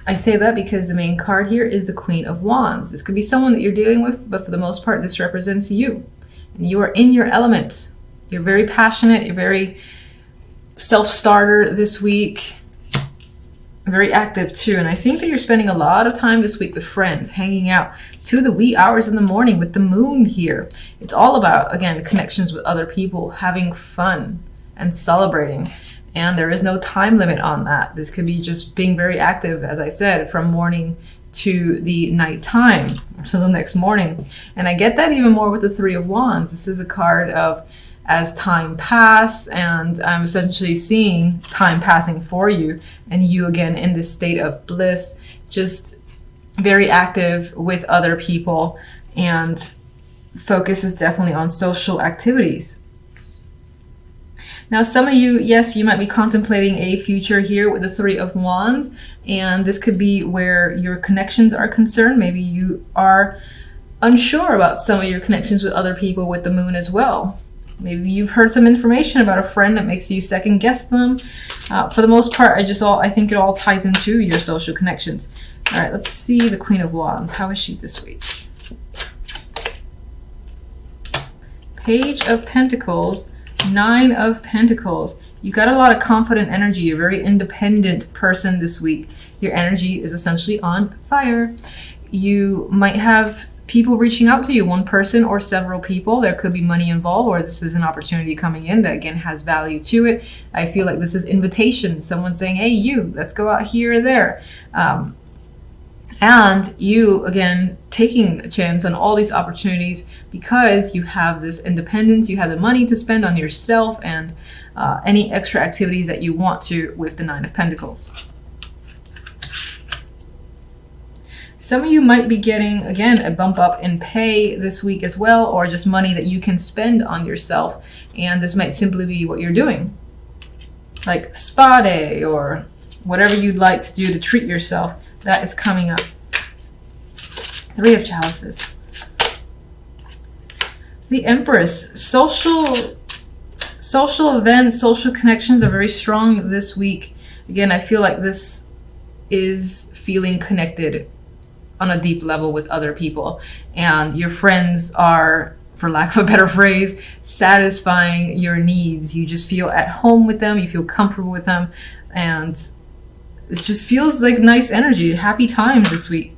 I say that because the main card here is the Queen of Wands. This could be someone that you're dealing with, but for the most part, this represents you. And you are in your element. You're very passionate. You're very self-starter this week. Very active too. And I think that you're spending a lot of time this week with friends, hanging out to the wee hours in the morning with the moon here. It's all about, again, connections with other people, having fun and celebrating. And there is no time limit on that. This could be just being very active, as I said, from morning to the nighttime, to the next morning. And I get that even more with the Three of Wands. This is a card of as time pass, and I'm essentially seeing time passing for you, and you again in this state of bliss, just very active with other people, and focus is definitely on social activities. Now, some of you, yes, you might be contemplating a future here with the Three of Wands, and this could be where your connections are concerned. Maybe you are unsure about some of your connections with other people with the moon as well. Maybe you've heard some information about a friend that makes you second guess them. For the most part, I think it all ties into your social connections. All right, let's see the Queen of Wands. How is she this week? Page of Pentacles, Nine of Pentacles. You got a lot of confident energy. You're a very independent person this week. Your energy is essentially on fire. You might have people reaching out to you, one person or several people. There could be money involved, or this is an opportunity coming in that again has value to it. I feel like this is invitation. Someone saying, hey, you, let's go out here or there. And you, again, taking a chance on all these opportunities because you have this independence, you have the money to spend on yourself and any extra activities that you want to with the Nine of Pentacles. Some of you might be getting, again, a bump up in pay this week as well, or just money that you can spend on yourself. And this might simply be what you're doing, like spa day or whatever you'd like to do to treat yourself. That is coming up. Three of Chalices. The Empress. Social events, social connections are very strong this week. Again, I feel like this is feeling connected on a deep level with other people. And your friends are, for lack of a better phrase, satisfying your needs. You just feel at home with them. You feel comfortable with them. And it just feels like nice energy, happy times this week.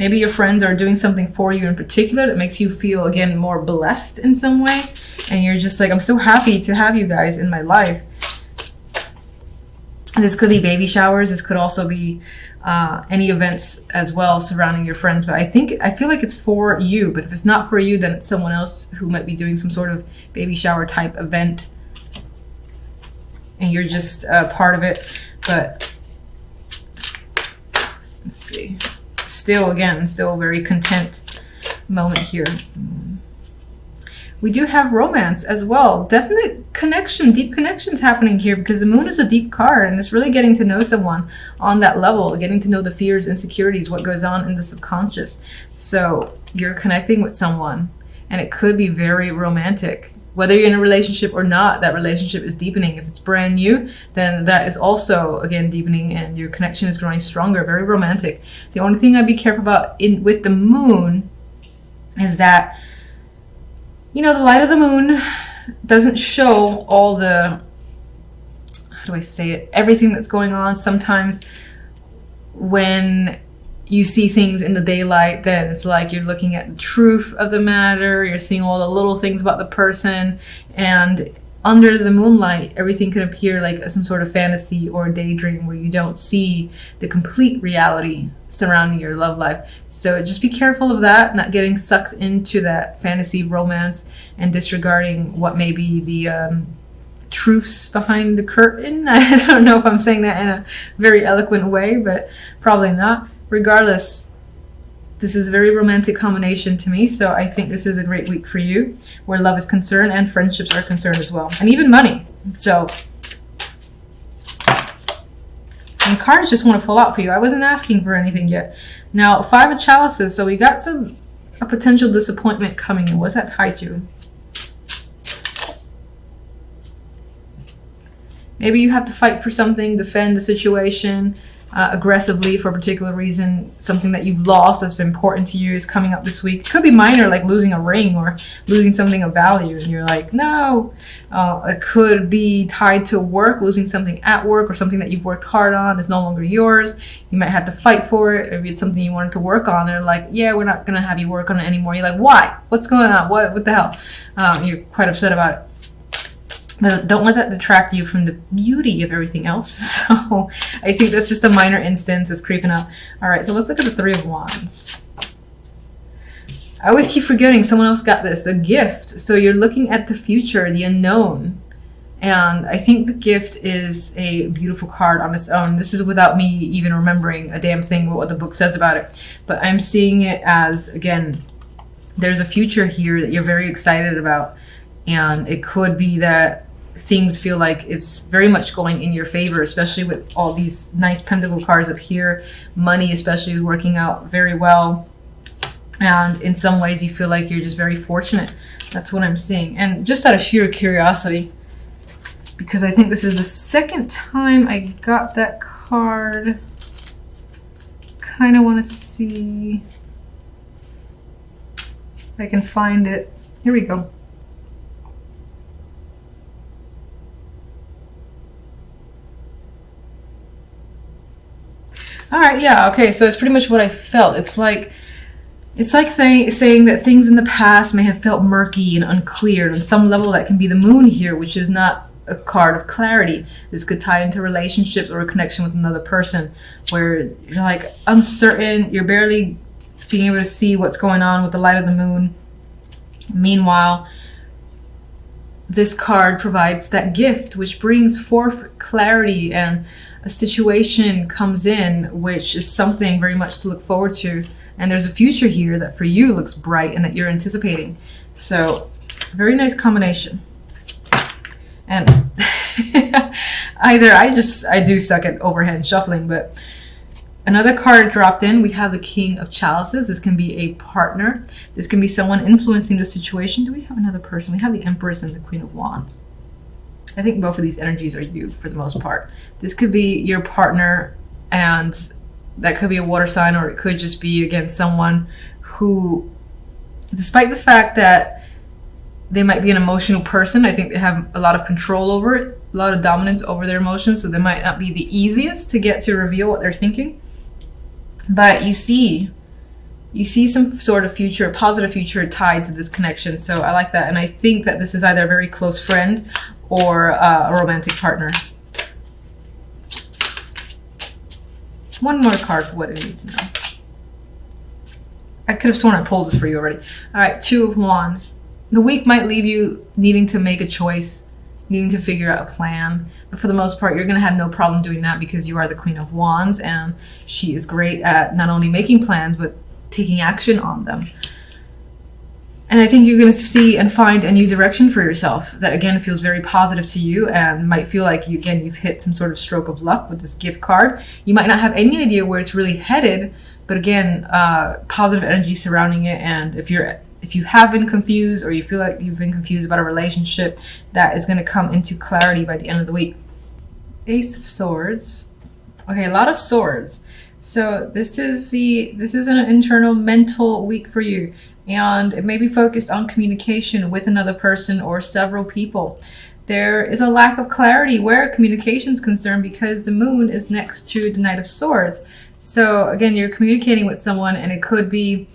Maybe your friends are doing something for you in particular that makes you feel, again, more blessed in some way. And you're just like, I'm so happy to have you guys in my life. This could be baby showers. This could also be any events as well surrounding your friends. But I feel like it's for you. But if it's not for you, then it's someone else who might be doing some sort of baby shower type event. And you're just part of it. But let's see. Still a very content moment here. We do have romance as well. Definite connection, deep connections happening here because the moon is a deep card and it's really getting to know someone on that level, getting to know the fears, insecurities, what goes on in the subconscious. So you're connecting with someone and it could be very romantic. Whether you're in a relationship or not, that relationship is deepening. If it's brand new, then that is also, again, deepening and your connection is growing stronger, very romantic. The only thing I'd be careful about with the moon is that, you know, the light of the moon doesn't show all the, how do I say it, everything that's going on. Sometimes when you see things in the daylight, then it's like you're looking at the truth of the matter, you're seeing all the little things about the person, and under the moonlight, everything can appear like some sort of fantasy or daydream where you don't see the complete reality surrounding your love life. So just be careful of that, not getting sucked into that fantasy romance and disregarding what may be the truths behind the curtain. I don't know if I'm saying that in a very eloquent way, but probably not. Regardless, this is a very romantic combination to me, so I think this is a great week for you, where love is concerned and friendships are concerned as well, and even money. So, and cards just want to fall out for you. I wasn't asking for anything yet. Now, Five of Chalices, so we got a potential disappointment coming in. What's that tied to? Maybe you have to fight for something, defend the situation, aggressively for a particular reason. Something that you've lost that's been important to you is coming up this week. It could be minor, like losing a ring or losing something of value, and you're like, no. It could be tied to work, losing something at work, or something that you've worked hard on is no longer yours. You might have to fight for it. Maybe it's something you wanted to work on. They're like, yeah, we're not going to have you work on it anymore. You're like, why? What's going on? What the hell? You're quite upset about it. But don't let that detract you from the beauty of everything else. So I think that's just a minor instance. It's creeping up. All right, so let's look at the Three of Wands. I always keep forgetting someone else got this, the gift. So you're looking at the future, the unknown. And I think the gift is a beautiful card on its own. This is without me even remembering a damn thing what the book says about it. But I'm seeing it as, again, there's a future here that you're very excited about. And it could be that things feel like it's very much going in your favor, especially with all these nice pentacle cards up here. Money especially working out very well. And in some ways you feel like you're just very fortunate. That's what I'm seeing. And just out of sheer curiosity, because I think this is the second time I got that card. Kind of want to see if I can find it. Here we go. All right, yeah, okay, so it's pretty much what I felt. It's like saying that things in the past may have felt murky and unclear. On some level, that can be the moon here, which is not a card of clarity. This could tie into relationships or a connection with another person, where you're like uncertain, you're barely being able to see what's going on with the light of the moon. Meanwhile, this card provides that gift, which brings forth clarity, and a situation comes in, which is something very much to look forward to. And there's a future here that for you looks bright and that you're anticipating. So, very nice combination. And either I do suck at overhand shuffling, but another card dropped in. We have the King of Chalices. This can be a partner. This can be someone influencing the situation. Do we have another person? We have the Empress and the Queen of Wands. I think both of these energies are you for the most part. This could be your partner, and that could be a water sign, or it could just be, again, someone who, despite the fact that they might be an emotional person, I think they have a lot of control over it, a lot of dominance over their emotions, so they might not be the easiest to get to reveal what they're thinking. But you see some sort of future, a positive future tied to this connection. So I like that. And I think that this is either a very close friend or a romantic partner. One more card for what it needs to know. I could have sworn I pulled this for you already. All right, Two of Wands. The week might leave you needing to make a choice, needing to figure out a plan. But for the most part, you're going to have no problem doing that because you are the Queen of Wands, and she is great at not only making plans, but taking action on them. And I think you're going to see and find a new direction for yourself that, again, feels very positive to you and might feel like, you've hit some sort of stroke of luck with this gift card. You might not have any idea where it's really headed, but again, positive energy surrounding it. And if you have been confused, or you feel like you've been confused about a relationship, that is going to come into clarity by the end of the week. Ace of Swords. Okay, a lot of swords. So this is an internal mental week for you. And it may be focused on communication with another person or several people. There is a lack of clarity where communication is concerned because the moon is next to the Knight of Swords. So again, you're communicating with someone, and it could be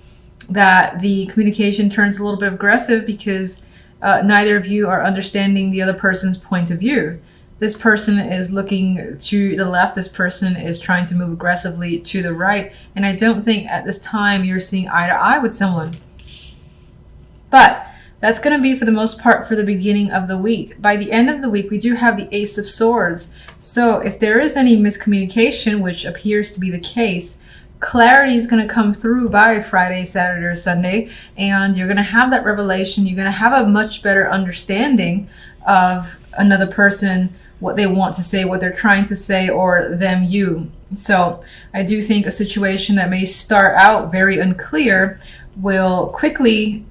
that the communication turns a little bit aggressive because neither of you are understanding the other person's point of view. This person is looking to the left. This person is trying to move aggressively to the right. And I don't think at this time you're seeing eye to eye with someone. But that's going to be, for the most part, for the beginning of the week. By the end of the week, we do have the Ace of Swords. So if there is any miscommunication, which appears to be the case, clarity is going to come through by Friday, Saturday, or Sunday. And you're going to have that revelation. You're going to have a much better understanding of another person, what they want to say, what they're trying to say, or them, you. So I do think a situation that may start out very unclear will quickly,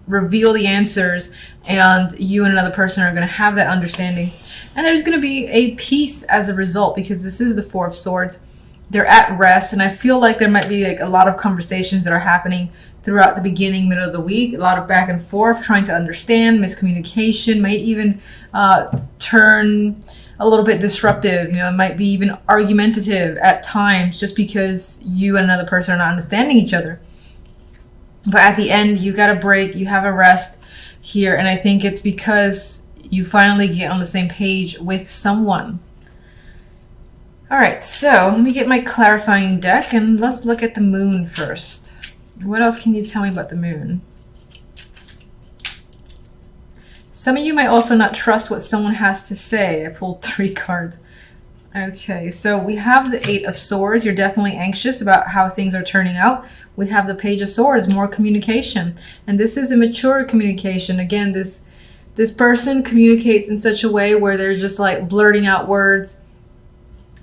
reveal the answers, and you and another person are going to have that understanding. And there's going to be a peace as a result, because this is the Four of Swords. They're at rest, and I feel like there might be like a lot of conversations that are happening throughout the beginning, middle of the week, a lot of back and forth, trying to understand, miscommunication, might even turn a little bit disruptive. You know, it might be even argumentative at times, just because you and another person are not understanding each other. But at the end, you got a break, you have a rest here, and I think it's because you finally get on the same page with someone. All right, so let me get my clarifying deck, and let's look at the moon first. What else can you tell me about the moon? Some of you might also not trust what someone has to say. I pulled 3 cards. Okay, so we have the 8 of Swords. You're definitely anxious about how things are turning out. We have the Page of Swords, more communication. And this is a mature communication. Again, this person communicates in such a way where they're just like blurting out words.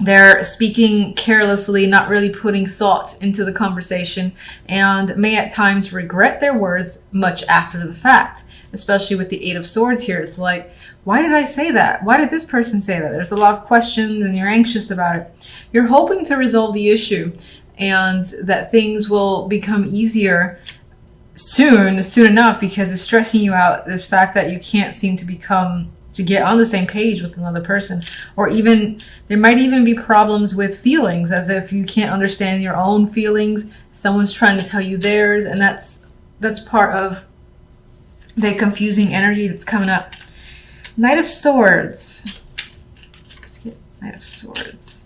They're speaking carelessly, not really putting thought into the conversation, and may at times regret their words much after the fact, especially with the 8 of Swords here. It's like, why did I say that? Why did this person say that? There's a lot of questions and you're anxious about it. You're hoping to resolve the issue and that things will become easier soon enough, because it's stressing you out, this fact that you can't seem to get on the same page with another person. Or even there might even be problems with feelings, as if you can't understand your own feelings, someone's trying to tell you theirs, and that's part of the confusing energy that's coming up. Knight of Swords. Let's get Knight of Swords.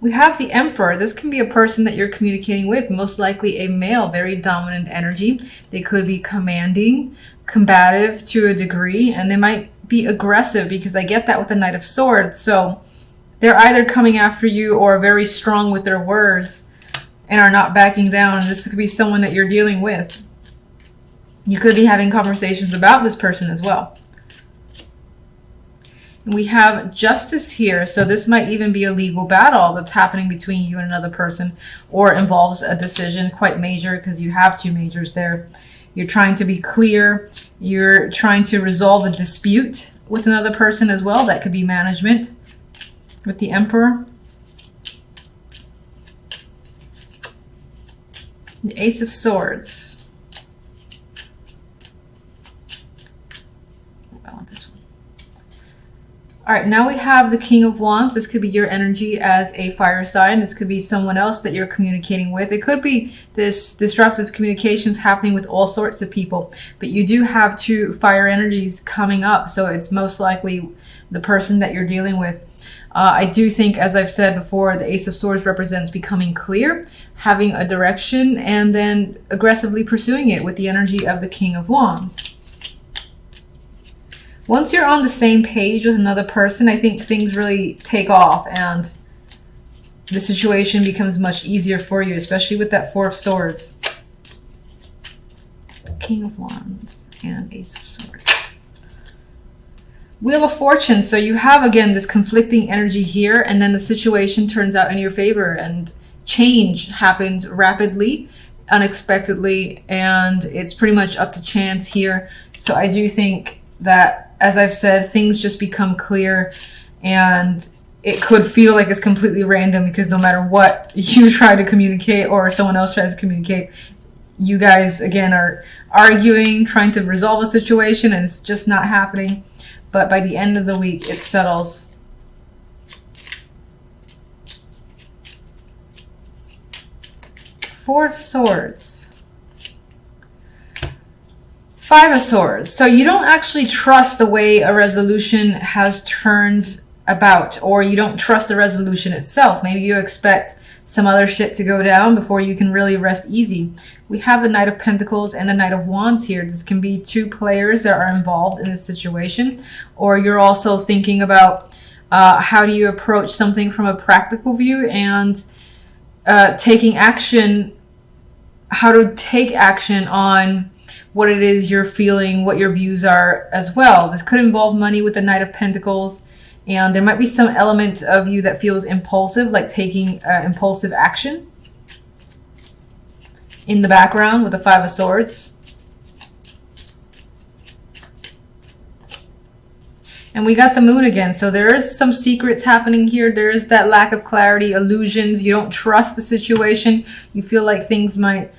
We have the Emperor. This can be a person that you're communicating with, most likely a male, very dominant energy. They could be commanding, combative to a degree, and they might be aggressive, because I get that with the Knight of Swords. So they're either coming after you or very strong with their words and are not backing down. This could be someone that you're dealing with. You could be having conversations about this person as well. We have Justice here, so this might even be a legal battle that's happening between you and another person, or involves a decision, quite major, because you have 2 majors there. You're trying to be clear. You're trying to resolve a dispute with another person as well. That could be management with the Emperor. The Ace of Swords. I want this one. All right, now we have the King of Wands. This could be your energy as a fire sign. This could be someone else that you're communicating with. It could be this disruptive communications happening with all sorts of people. But you do have 2 fire energies coming up, so it's most likely the person that you're dealing with. I do think, as I've said before, the Ace of Swords represents becoming clear, having a direction, and then aggressively pursuing it with the energy of the King of Wands. Once you're on the same page with another person, I think things really take off and the situation becomes much easier for you, especially with that 4 of Swords. King of Wands and Ace of Swords. Wheel of Fortune. So you have, again, this conflicting energy here, and then the situation turns out in your favor, and change happens rapidly, unexpectedly, and it's pretty much up to chance here. So I do think that, as I've said, things just become clear, and it could feel like it's completely random, because no matter what you try to communicate or someone else tries to communicate, you guys, again, are arguing, trying to resolve a situation, and it's just not happening. But by the end of the week, it settles. Four of Swords. 5 of Swords. So you don't actually trust the way a resolution has turned about, or you don't trust the resolution itself. Maybe you expect some other shit to go down before you can really rest easy. We have the Knight of Pentacles and the Knight of Wands here. This can be 2 players that are involved in this situation, or you're also thinking about how do you approach something from a practical view, and taking action, how to take action on what it is you're feeling, what your views are as well. This could involve money with the Knight of Pentacles, And there might be some element of you that feels impulsive, like taking impulsive action in the background with the Five of Swords. And we got the moon again. So there is some secrets happening here. There is that lack of clarity, illusions. You don't trust the situation. You feel like things might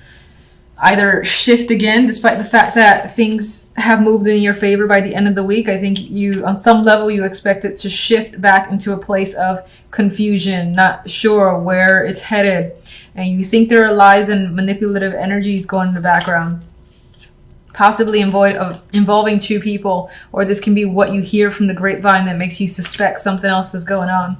either shift again, despite the fact that things have moved in your favor by the end of the week. I think you, on some level, you expect it to shift back into a place of confusion, not sure where it's headed. And you think there are lies and manipulative energies going in the background, possibly involving two people, or this can be what you hear from the grapevine that makes you suspect something else is going on.